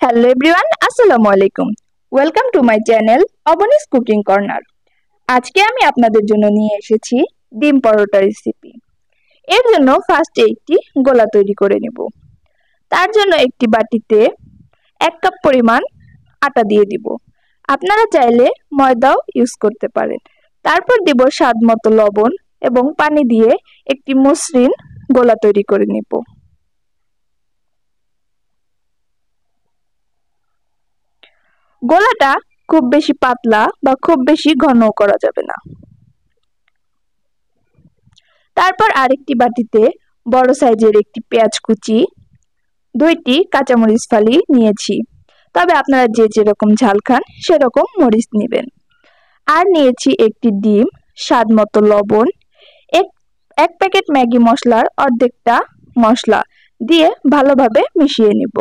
Hello everyone, আসসালামু আলাইকুম। Welcome to my channel অবনীস কুকিং কর্নার। আজকে আমি আপনাদের জন্য নিয়ে এসেছি ডিম পরোটা রেসিপি। এর জন্য ফার্স্টে একটি গোলা তৈরি করে নেব। তার জন্য একটি বাটিতে 1 কাপ পরিমাণ আটা দিয়ে দিব। আপনারা চাইলে ময়দাও ইউজ করতে পারেন। তারপর দিব স্বাদ মতো লবণ এবং পানি দিয়ে একটি মসৃণ গোলা তৈরি করে নেব। গোলাটা খুব বেশি পাতলা বা খুব বেশি ঘনও করা যাবে না। তারপর আরেকটি বাটিতে বড় সাইজের একটি পেঁয়াজ কুচি, 2টি কাঁচামরিচ ফালি নিয়েছি, তবে আপনারা যে যেরকম ঝাল খান সেরকম মরিচ নেবেন। আর নিয়েছি একটি ডিম, স্বাদ মতো লবণ, এক প্যাকেট ম্যাগি মশলার অর্ধেকটা মশলা দিয়ে ভালোভাবে মিশিয়ে নিব।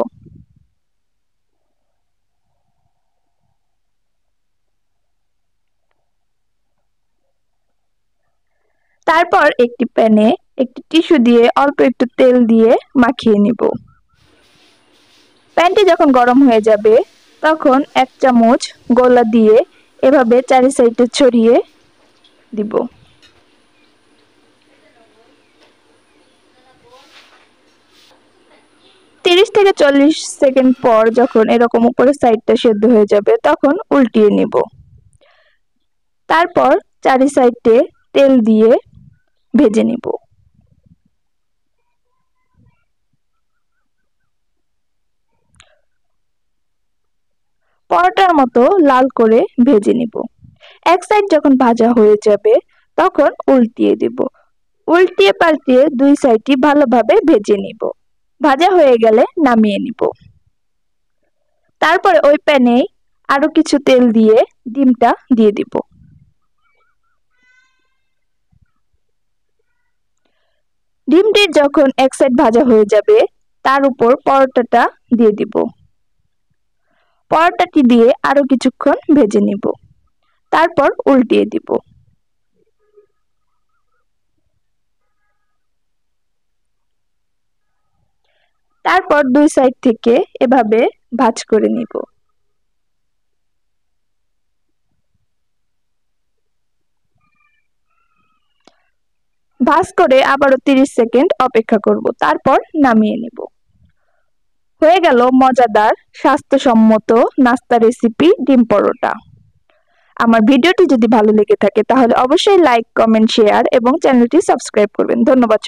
তারপর একটি প্যানে একটি টিস্যু দিয়ে অল্প একটু তেল দিয়ে মাখিয়ে নিব। প্যানটি যখন গরম হয়ে যাবে তখন 1 চামচ গোলা দিয়ে এভাবে চারি সাইডে ছড়িয়ে দিব। তিরিশ থেকে 40 সেকেন্ড পর যখন এরকম উপরের সাইডটা সেদ্ধ হয়ে যাবে তখন উল্টিয়ে নিব। তারপর চারি সাইডে তেল দিয়ে ভেজে নিব। পরোটার মতো লাল করে ভেজে নিব। এক সাইড যখন ভাজা হয়ে যাবে তখন উল্টিয়ে দিব। উল্টিয়ে পাল্টিয়ে 2 সাইডই ভালোভাবে ভেজে নিব। ভাজা হয়ে গেলে নামিয়ে নিব। তারপরে ওই প্যানে আরো কিছু তেল দিয়ে ডিমটা দিয়ে দিব। ডিমটি যখন এক সাইড ভাজা হয়ে যাবে তার উপর পরোটাটা দিয়ে দিব। পরোটাটি দিয়ে আরো কিছুক্ষণ ভেজে নিব। তারপর উল্টিয়ে দিব। তারপর 2 সাইড থেকে এভাবে ভাজ করে নিব। ভাজ করে আবারও 30 সেকেন্ড অপেক্ষা করব, তারপর নামিয়ে নিব। হয়ে গেল মজাদার স্বাস্থ্যসম্মত নাস্তা রেসিপি ডিম পরোটা। আমার ভিডিওটি যদি ভালো লেগে থাকে তাহলে অবশ্যই লাইক, কমেন্ট, শেয়ার এবং চ্যানেলটি সাবস্ক্রাইব করবেন। ধন্যবাদ।